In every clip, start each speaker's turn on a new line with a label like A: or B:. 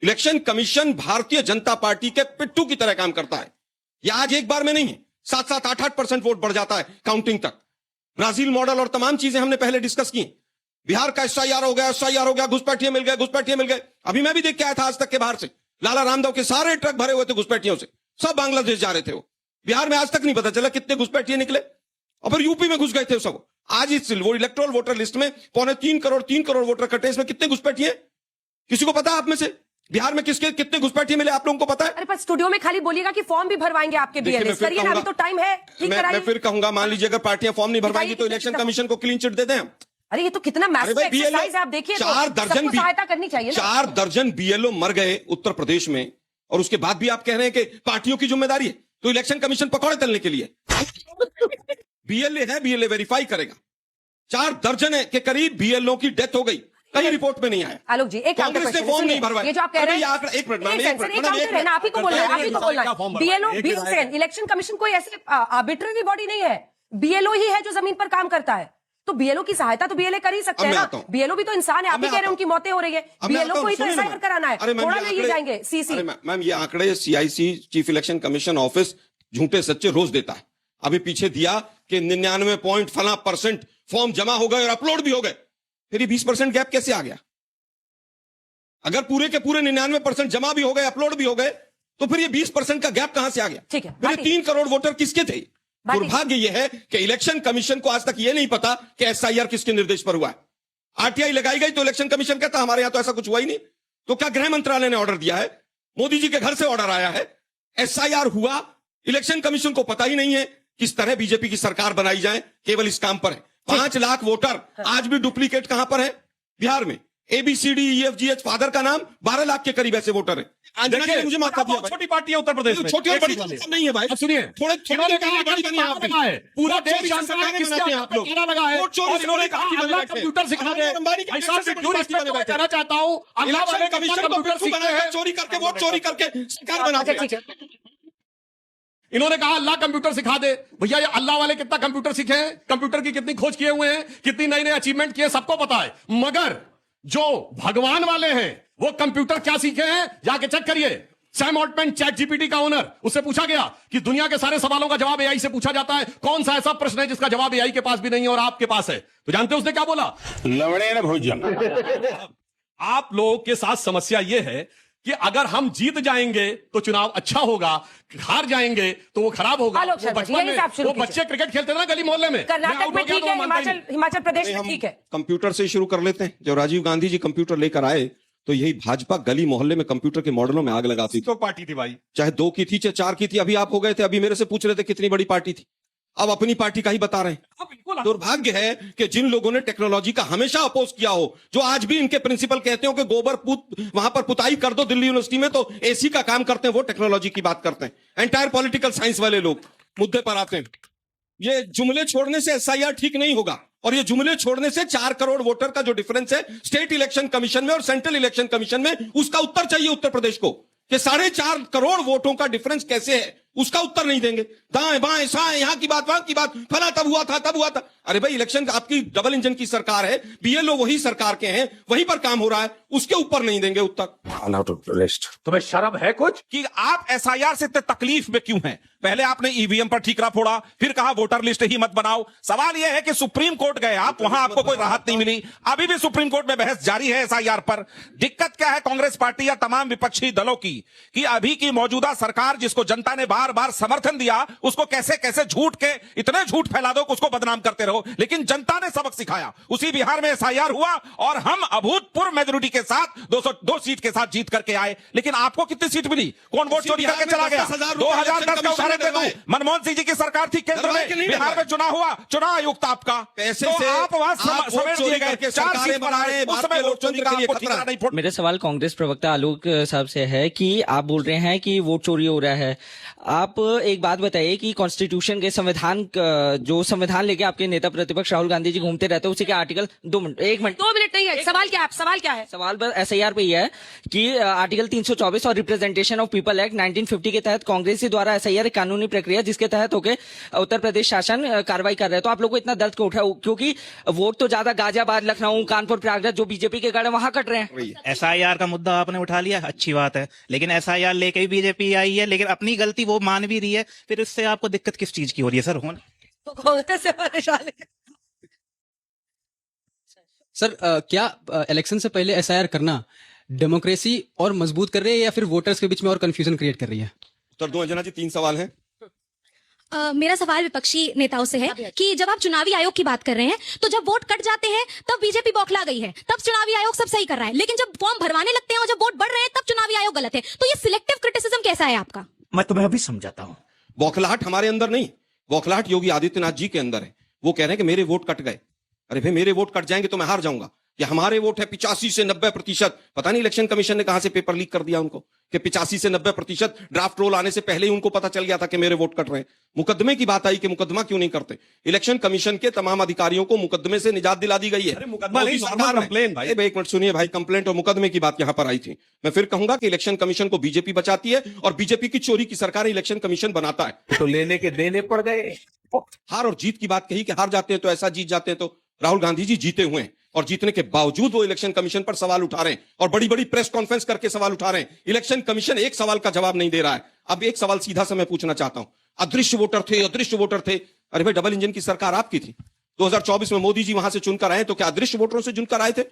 A: Election commission Bharatiya Janata party के पिट्ठू की तरह काम करता है। यह आज एक बार में नहीं है, 7-7, 8-8% वोट बढ़ जाता है काउंटिंग तक। ब्राजील मॉडल और तमाम चीजें हमने पहले डिस्कस की। बिहार का एसआईआर हो गया, घुसपैठिए मिल गए। अभी मैं भी देख के आया था आज तक के बाहर से, लाला रामदेव के सारे ट्रक भरे हुए थे घुसपैठियों से, सब बांग्लादेश जा रहे थे वो। बिहार में आज तक नहीं पता चला कितने घुसपैठिए निकले, और फिर यूपी में घुस गए थे सब। आज इस इलेक्टोरल वोटर लिस्ट में 3.25 करोड़ वोटर कटे, इसमें कितने घुसपैठिए किसी को पता है आप में से? बिहार में किसके कितने घुसपैठिए मिले आप लोगों को पता है?
B: अरे पर स्टूडियो में खाली बोलिएगा कि फॉर्म भी भरवाएंगे आपके बीएलए, करिए ना, अभी तो टाइम है, ठीक कराइए।
A: मैं फिर कहूंगा, मान लीजिए अगर पार्टियां फॉर्म नहीं भरवाएंगी तो इलेक्शन कमीशन को क्लीन चिट दे दें हम।
B: अरे ये तो कितना मैसिव एक्सरसाइज है, आप देखिए,
A: 4 दर्जन
B: सहायता करनी चाहिए।
A: 4 दर्जन बीएलओ मर गए उत्तर प्रदेश में, और उसके बाद भी आप कह रहे हैं कि पार्टियों की जिम्मेदारी है, तो इलेक्शन कमीशन पकौड़े तलने के लिए बीएलए है, बीएलए वेरीफाई करेगा। 4 दर्जन के करीब बीएलओ की डेथ हो गई, कहीं रिपोर्ट में नहीं आया।
B: आलोक जी, एक
A: कांग्रेस ने फॉर्म नहीं भरवाया।
B: ये जो आप कह रहे हैं,
A: एक मिनट,
B: आप ही को बोलना है, बीएलओ इलेक्शन कमीशन कोई ऐसे आर्बिट्ररी बॉडी नहीं है, बीएलओ ही है जो जमीन पर काम करता है। तो बीएलओ की सहायता तो बीएलए कर ही सकते हैं ना, बीएलओ भी तो इंसान है। आप ही कह रहे हैं उनकी मौतें हो रही है, बीएलओ को ही तो एसआईआर कराना है, थोड़ा नहीं ये जाएंगे सीसी।
A: मैम ये आंकड़े CIC chief election commission office झूठे सच्चे रोज देता है। अभी पीछे दिया कि 99% फॉर्म जमा हो गए और अपलोड भी हो गए, फिर ये 20% गैप कैसे आ गया? अगर पूरे के पूरे 99% जमा भी हो गए, अपलोड भी हो गए, तो फिर ये 20% का गैप कहां से आ गया?
B: ठीक है,
A: फिर 3 करोड़ वोटर किसके थे? दुर्भाग्य यह है कि इलेक्शन कमीशन को आज तक यह नहीं पता कि एसआईआर किसके निर्देश पर हुआ है। आरटीआई लगाई गई तो इलेक्शन कमीशन कहता हमारे यहां तो ऐसा कुछ हुआ ही नहीं। तो क्या गृह मंत्रालय ने ऑर्डर दिया है? मोदी जी के घर से ऑर्डर आया है, एसआईआर हुआ, इलेक्शन कमीशन को पता ही नहीं है। किस तरह बीजेपी की सरकार बनाई जाए, केवल इस काम पर है। 5 लाख वोटर आज भी डुप्लीकेट कहां पर है? बिहार में ABCDEFGH फादर का नाम 12 लाख के करीब ऐसे वोटर है। मुझे माफ कर दिया,
C: छोटी पार्टी है उत्तर प्रदेश में,
A: छोटी और बड़ी नहीं है भाई।
C: सुनिए,
A: थोड़े छोटे
C: पूरा देश जानता है किसके हाथ में केला लगा है, और इन्होंने कहा अल्लाह कंप्यूटर सिखा दे। ऐसा सिक्योरिटी कहना चाहता हूं, अल्लाह वाले
A: कमीशन
C: कंप्यूटर सीखते हैं,
A: चोरी करके वोट चोरी करके सरकार बनाते हैं।
C: इन्होंने कहा अल्लाह कंप्यूटर सिखा दे। भैया ये अल्लाह वाले कितना कंप्यूटर सीखे हैं, कंप्यूटर की कितनी खोज किए हुए हैं, कितनी नई नई अचीवमेंट किए, सबको पता है। मगर जो भगवान वाले हैं वो कंप्यूटर क्या सीखे हैं, जाके चेक करिए। सैम ऑल्टमैन, चैट जीपीटी का ओनर, उससे पूछा गया कि दुनिया के सारे सवालों का जवाब एआई से पूछा जाता है, कौन सा ऐसा प्रश्न है जिसका जवाब एआई के पास भी नहीं है और आपके पास है? तो जानते हैं उसने क्या बोला?
D: लवड़े न भोजन।
C: आप लोगों के साथ समस्या यह है कि अगर हम जीत जाएंगे तो चुनाव अच्छा होगा, हार जाएंगे तो वो खराब होगा। वो बचपन में वो बच्चे क्रिकेट खेलते थे ना गली मोहल्ले में,
B: कर्नाटक में ठीक है, हिमाचल प्रदेश में ठीक है।
A: कंप्यूटर से शुरू कर लेते हैं। जब राजीव गांधी जी कंप्यूटर लेकर आए तो यही भाजपा गली मोहल्ले में कंप्यूटर के मॉडलों में आग लगाती थी।
C: पार्टी थी भाई,
A: चाहे 2 की थी चाहे 4 की थी। अभी आप हो गए थे, अभी मेरे से पूछ रहे थे कितनी बड़ी पार्टी थी, अब अपनी पार्टी का ही बता रहे हैं। दुर्भाग्य है कि जिन लोगों ने टेक्नोलॉजी का हमेशा अपोज किया हो, जो आज भी इनके प्रिंसिपल कहते हो कि गोबर वहां पर पुताई कर दो दिल्ली यूनिवर्सिटी में तो एसी का काम करते हैं, वो टेक्नोलॉजी की बात करते हैं। एंटायर पॉलिटिकल साइंस वाले लोग मुद्दे पर आते हैं। ये जुमले छोड़ने से एसआईआर ठीक नहीं होगा, और ये जुमले छोड़ने से 4 करोड़ वोटर का जो डिफरेंस है स्टेट इलेक्शन कमीशन में और सेंट्रल इलेक्शन कमीशन में, उसका उत्तर चाहिए उत्तर प्रदेश को कि 4.5 करोड़ वोटों का डिफरेंस कैसे है, उसका उत्तर नहीं देंगे। दाएं बाएं साएं, यहां की बात वहां की बात, फला तब हुआ था। अरे भाई इलेक्शन आपकी डबल इंजन की सरकार है, बीएलओ वही सरकार के हैं, वहीं पर काम हो रहा है, उसके ऊपर नहीं देंगे उत्तर।
D: तुम्हें शर्म है कुछ
E: कि आप एसआईआर से इतने तकलीफ में क्यों हैं? पहले आपने ईवीएम पर ठीकरा फोड़ा, फिर कहा वोटर लिस्ट ही मत बनाओ। सवाल यह है कि सुप्रीम कोर्ट गए आप, वहां आपको कोई राहत नहीं मिली, अभी भी सुप्रीम कोर्ट में बहस जारी है एसआईआर पर। दिक्कत क्या है कांग्रेस पार्टी या तमाम विपक्षी दलों की कि अभी की मौजूदा सरकार जिसको जनता ने बार बार समर्थन दिया, उसको कैसे कैसे झूठ के इतने झूठ फैला दो कि उसको बदनाम करते रहो। लेकिन जनता ने सबक सिखाया, उसी बिहार में एसआईआर हुआ और हम अभूतपूर्व मेजोरिटी के साथ 202 सीट के साथ जीत करके आए। लेकिन आपको कितनी सीट मिली? कौन वोट चोरी करके चला गया? 2010 का उदाहरण दे दूं, मनमोहन सिंह जी की सरकार थी केंद्र में, बिहार में चुनाव हुआ, चुनाव आयुक्त आपका पैसे तो आप वहां समेट दिए गए, 4 सीट पर आए, उस समय वोट चोरी का आपको ठीकरा नहीं फोड़ा।
F: मेरा सवाल कांग्रेस प्रवक्ता आलोक साहब से है कि आप बोल रहे हैं कि वोट चोरी हो रहा है। आप एक बात बताइए कि कॉन्स्टिट्यूशन के संविधान जो संविधान लेके आपके नेता प्रतिपक्ष राहुल गांधी जी घूमते रहते हैं, उसी के आर्टिकल 2 मिनट 1 मिनट
B: 2 मिनट नहीं है, सवाल क्या है? सवाल क्या है?
F: सवाल सवाल बस SIR पे ही है कि आर्टिकल 324 और रिप्रेजेंटेशन ऑफ पीपल एक्ट 1950 के तहत कांग्रेस द्वारा SIR एक कानूनी प्रक्रिया जिसके तहत होके उत्तर प्रदेश शासन कार्रवाई कर रहा है। तो आप लोग को इतना दर्द क्यों उठा, क्योंकि वोट तो ज्यादा गाजियाबाद, लखनऊ, कानपुर, प्रयागराज जो बीजेपी के गढ़ है वहां कट रहे हैं।
G: SIR का मुद्दा आपने उठा लिया, अच्छी बात है, लेकिन SIR लेके भी बीजेपी आई है, लेकिन अपनी गलती वो मान भी रही है, फिर इससे आपको दिक्कत किस चीज की हो रही है सर?
B: तो कांग्रेस से परेशान है।
H: सर क्या इलेक्शन से पहले SIR करना डेमोक्रेसी और मजबूत कर रही है या फिर वोटर्स के बीच में और कंफ्यूजन क्रिएट कर रही है?
A: उत्तर दो अंजना जी, 3 सवाल हैं।
I: मेरा सवाल विपक्षी नेताओं से है कि जब आप चुनावी आयोग की बात कर रहे हैं तो जब वोट कट जाते हैं तब बीजेपी बौखला गई है, तब चुनावी आयोग सब सही कर रहा है, लेकिन जब फॉर्म भरवाने लगते हैं और जब वोट बढ़ रहे हैं तब चुनावी आयोग गलत है। तो ये सिलेक्टिव क्रिटिसिज्म कैसा है आपका?
G: मैं तुम्हें अभी समझाता हूँ।
A: बौखलाहट हमारे अंदर नहीं, बौखलाहट योगी आदित्यनाथ जी के अंदर है। वो कह रहे हैं कि मेरे वोट कट गए। अरे भाई, मेरे वोट कट जाएंगे तो मैं हार जाऊंगा। ये हमारे वोट है 85 से 90%। पता नहीं इलेक्शन कमीशन ने कहां से पेपर लीक कर दिया उनको कि 85 से 90%। ड्राफ्ट रोल आने से पहले ही उनको पता चल गया था कि मेरे वोट कट रहे हैं। मुकदमे की बात आई कि मुकदमा क्यों नहीं करते। इलेक्शन कमीशन के तमाम अधिकारियों को मुकदमे से निजात दिला दी गई है।
C: मुकदमा नहीं, कंप्लेंट भाई।
A: एक मिनट सुनिए भाई, कंप्लेंट और मुकदमे की बात यहां पर आई थी। मैं फिर कहूंगा कि इलेक्शन कमीशन को बीजेपी बचाती है और बीजेपी की चोरी की सरकार इलेक्शन कमीशन बनाता है।
D: तो लेने के देने पड़ गए।
A: हार और जीत की बात कही कि हार जाते हैं तो ऐसा, जीत जाते हैं तो। राहुल गांधी जी जीते हुए हैं और जीतने के बावजूद वो इलेक्शन कमीशन पर सवाल उठा रहे हैं और बड़ी बड़ी प्रेस कॉन्फ्रेंस करके सवाल उठा रहे हैं। इलेक्शन कमीशन एक सवाल का जवाब नहीं दे रहा है। अब एक सवाल सीधा सा मैं पूछना चाहता हूं, अदृश्य वोटर थे, अदृश्य वोटर थे। अरे भाई, डबल इंजन की सरकार आपकी थी। 2024 में मोदी जी वहां से चुनकर आए तो क्या अदृश्य वोटरों से चुनकर आए थे?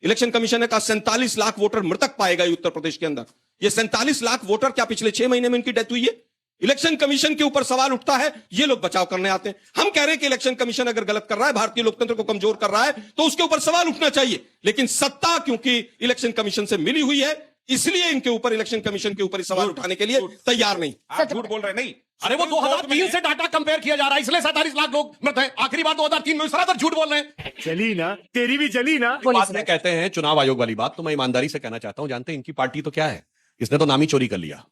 A: इलेक्शन कमीशन ने कहा 47 लाख वोटर मृतक पाए गए उत्तर प्रदेश के अंदर। ये 47 लाख वोटर क्या पिछले 6 महीने में इनकी डेथ हुई है? इलेक्शन कमीशन के ऊपर सवाल उठता है, ये लोग बचाव करने आते हैं। हम कह रहे हैं कि इलेक्शन कमीशन अगर गलत कर रहा है, भारतीय लोकतंत्र को कमजोर कर रहा है, तो उसके ऊपर सवाल उठना चाहिए। लेकिन सत्ता क्योंकि इलेक्शन कमीशन से मिली हुई है, इसलिए इनके ऊपर, इलेक्शन कमीशन के ऊपर सवाल उठाने के लिए तैयार नहीं।
E: आप झूठ बोल रहे नहीं।
C: अरे वो 2003 से डाटा कंपेयर किया जा रहा है, इसलिए 47 लाख लोग मृत हैं। आखिरी बार 2003 में सरासर झूठ बोल रहे हैं।
D: चली ना, तेरी भी चली ना।
C: बात में कहते हैं चुनाव आयोग वाली बात, तो मैं ईमानदारी से कहना चाहता हूं, जानते हैं इनकी पार्टी तो क्या है? इसने तो नाम ही चोरी कर लिया।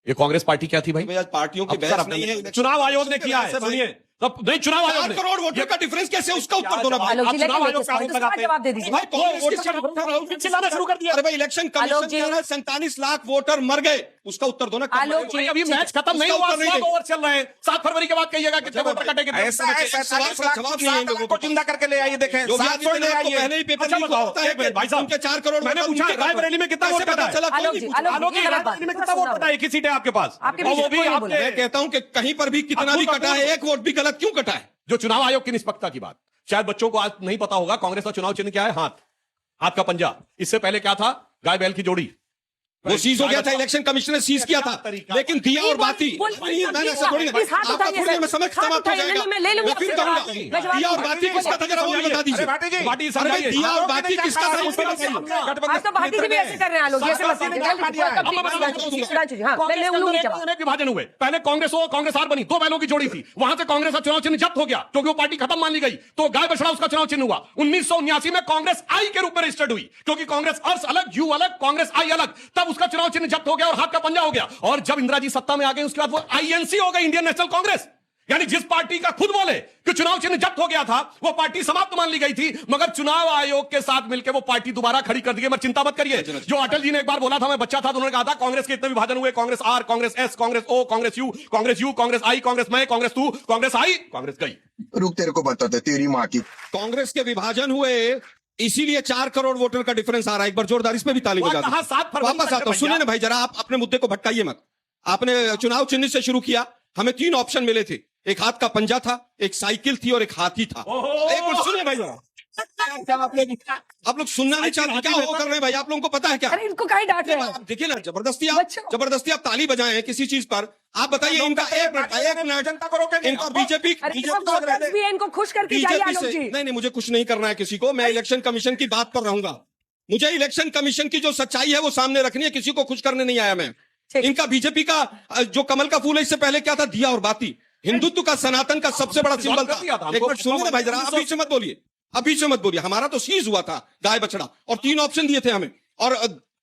C: ये कांग्रेस पार्टी क्या थी भाई?
A: आज पार्टियों की बहस नहीं है।
C: चुनाव आयोग ने किया है, सुनिए। तब नहीं, चुनाव आयोग
A: 4
C: ने
A: करोड़ वोटर का डिफरेंस कैसे, उसका उत्तर दो ना भाई।
B: आलोक जी,
C: चुनाव
B: लेकिन
C: आयोग का आरोप लगाते हैं।
B: जवाब दे दीजिए।
A: भाई, कांग्रेस की
C: चिल्लाना शुरू कर दिया।
A: अरे भाई, इलेक्शन कमीशन कह रहा है 47 लाख वोटर मर गए, उसका उत्तर दो ना।
B: आलोक जी,
C: अभी मैच खत्म नहीं हुआ, 7 ओवर चल रहे हैं। 7 फरवरी के बाद कहिएगा कितने वोटर कटेंगे।
E: ऐसा है, 47 लाख को जिंदा करके ले आइए, देखें।
A: जो
E: 700 ले आइए।
A: पहले ही पेपर
C: अच्छा
A: लीक
C: बताओ,
A: होता है
C: एक मिनट भाई साहब,
A: उनके 4 करोड़
C: मैंने पूछा रायबरेली में कितना वोट कटा है?
B: आलोक जी,
C: आलोक जी, रायबरेली में कितना वोट कटा है? एक ही सीट है आपके पास,
B: आपके
C: और वो
B: पीछे
C: भी
B: कोई नहीं बोला।
A: मैं कहता हूं कि कहीं पर भी कितना भी कटा है, एक वोट भी गलत क्यों कटा है?
C: जो चुनाव आयोग की निष्पक्षता की बात, शायद बच्चों को आज नहीं पता होगा, कांग्रेस का चुनाव चिन्ह क्या है? हाथ, हाथ का पंजा। इससे पहले क्या था? गाय बैल की जोड़ी।
A: वो सीज हो गया था, इलेक्शन कमीशन ने सीज किया था, लेकिन दिया और बाती मैंने ऐसा थोड़ी ना, आपका थोड़ी मैं समझ समाप्त हो जाएगा। मैं फिर कहूंगा, दिया और बाती किसका था, जरा वो भी बता दीजिए।
C: बाटी
A: अरे दिया और बाती किसका था, उसको बताइए।
B: आज तो बाकी से भी ऐसे कर रहे हैं आलोक, ऐसे
C: विभाजन हुए, पहले कांग्रेस हो, कांग्रेस हार बनी, 2 बैलों की जोड़ी थी, वहां से कांग्रेस का चुनाव चिन्ह जब्त हो गया क्योंकि वो पार्टी खत्म मान ली गई, तो गाय बछड़ा उसका चुनाव चिन्ह हुआ। 1979 में कांग्रेस आई के रूप में रजिस्टर्ड हुई, क्योंकि कांग्रेस अर्स अलग, यू अलग, कांग्रेस आई अलग, तब उसका चुनाव चिन्ह जब्त हो गया और हाथ का पंजा हो गया। और जब इंदिरा जी सत्ता में आ गई, उसके बाद वो आईएनसी हो गई, इंडियन नेशनल कांग्रेस। यानी जिस पार्टी का खुद बोले कि चुनाव चिन्ह जब्त हो गया था, वो पार्टी समाप्त मान ली गई थी, मगर चुनाव आयोग के साथ मिलकर वो पार्टी दोबारा खड़ी कर दी गई। मत चिंता मत करिए। जो अटल जी ने एक बार बोला था, मैं बच्चा था तो उन्होंने कहा था कांग्रेस के इतने विभाजन हुए, Congress R, Congress S, Congress O, Congress U, Congress I, Congress मैं, कांग्रेस तू, कांग्रेस आई, कांग्रेस गई।
J: रुक, तेरे को बताते तेरी माँ की।
A: कांग्रेस के विभाजन हुए, इसीलिए 4 करोड़ वोटर का डिफरेंस आ रहा है। एक बार जोरदार इस पे भी ताली बजा दो। वापस आता हूं, सुनिए ना भाई, जरा आप अपने मुद्दे को भटकाइए मत। आपने चुनाव चिन्ह से शुरू किया, हमें 3 ऑप्शन मिले थे, एक हाथ का पंजा था, एक साइकिल थी और एक हाथी था। एक मिनट सुनिए भाई, आप लोग सुनना नहीं चाहते, क्या हो कर रहे हैं भाई? आप लोगों को पता है क्या?
B: अरे इनको कहीं डांट रहे हैं?
A: देखिए ना, जबरदस्ती आप ताली बजाए हैं किसी चीज पर। आप बताइए इनका एक मिनट जनता को रोके, इनका बीजेपी
B: भी इनको खुश करके जाइए आलोक जी।
A: नहीं, मुझे कुछ नहीं करना है किसी को, मैं इलेक्शन कमीशन की बात पर रहूंगा। मुझे इलेक्शन कमीशन की जो सच्चाई है वो सामने रखनी है, किसी को खुश करने नहीं आया मैं। इनका बीजेपी का जो कमल का फूल है, इससे पहले क्या था? दिया और बाती, हिंदुत्व का, सनातन का सबसे बड़ा सिंबल था। एक मिनट सुनिए ना भाई, जरा अभी से मत बोलिए, अभी से मत बोलिए। हमारा तो सीज हुआ था गाय बछड़ा, और 3 ऑप्शन दिए थे हमें, और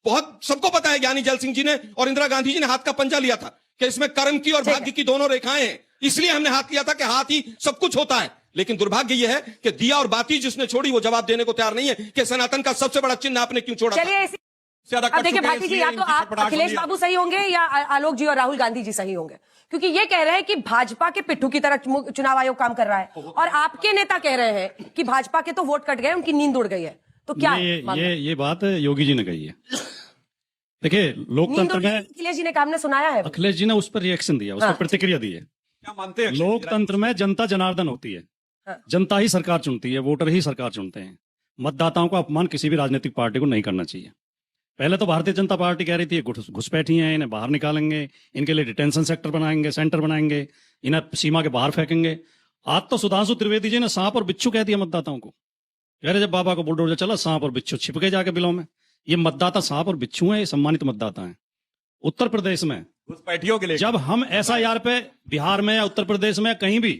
A: बहुत सबको पता है ज्ञानी जैल सिंह जी ने और इंदिरा गांधी जी ने हाथ का पंजा लिया था कि इसमें कर्म की और भाग्य की दोनों रेखाएं हैं, इसलिए हमने हाथ लिया था कि हाथ ही सब कुछ होता है। लेकिन दुर्भाग्य यह है कि दिया और बाती जिसने छोड़ी वो जवाब देने को तैयार नहीं है कि सनातन का सबसे बड़ा चिन्ह आपने क्यों छोड़ा था?
B: चलिए
C: ज्यादा
B: अब
C: कर
B: देखिए
C: चुके हैं,
B: भारती जी,
C: इसलिए
B: या तो
C: इनकी
B: आप
C: चटपटाहट
B: अखिलेश
C: होगी।
B: बाबू सही होंगे या आलोक जी और राहुल गांधी जी सही होंगे, क्योंकि ये कह रहे हैं कि भाजपा के पिट्ठू की तरह चुनाव आयोग काम कर रहा है और आपके नेता कह रहे हैं कि भाजपा के तो वोट कट गए, उनकी नींद उड़ गई है। तो क्या है
K: ये बात योगी जी ने कही है। देखिए लोकतंत्र में
B: अखिलेश जी ने काम ने सुनाया है।
K: अखिलेश जी ने उस पर रिएक्शन दिया, उस पर प्रतिक्रिया दी है।
E: क्या मानते हैं?
K: लोकतंत्र में जनता जनार्दन होती है, जनता ही सरकार चुनती है, वोटर ही सरकार चुनते हैं। मतदाताओं का अपमान किसी भी राजनीतिक पार्टी को नहीं करना चाहिए। पहले तो भारतीय जनता पार्टी कह रही थी घुसपैठी हैं, इन्हें बाहर निकालेंगे, इनके लिए डिटेंशन सेंटर बनाएंगे, इन्हें सीमा के बाहर फेंकेंगे। आज तो सुधांशु त्रिवेदी जी ने सांप और बिच्छू कह दिया मतदाताओं को। कह रहे जब बाबा को बुलडोजर चला सांप और बिच्छू छिप गए जाके बिलों में। ये मतदाता सांप और बिच्छू हैं, ये सम्मानित मतदाता हैं। उत्तर प्रदेश में
C: घुसपैठियों के लिए
K: जब हम SIR पे बिहार में या उत्तर प्रदेश में कहीं भी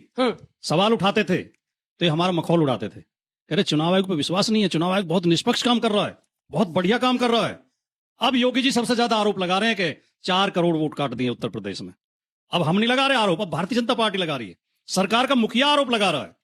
K: सवाल उठाते थे तो ये हमारा मखौल उड़ाते थे। कह रहे चुनाव आयोग पे विश्वास नहीं है, चुनाव आयोग बहुत निष्पक्ष काम कर रहा है, बहुत बढ़िया काम कर रहा है। अब योगी जी सबसे ज्यादा आरोप लगा रहे हैं कि 4 करोड़ वोट काट दिए उत्तर प्रदेश में। अब हम नहीं लगा रहे आरोप, अब भारतीय जनता पार्टी लगा रही है। सरकार का मुखिया आरोप लगा रहा है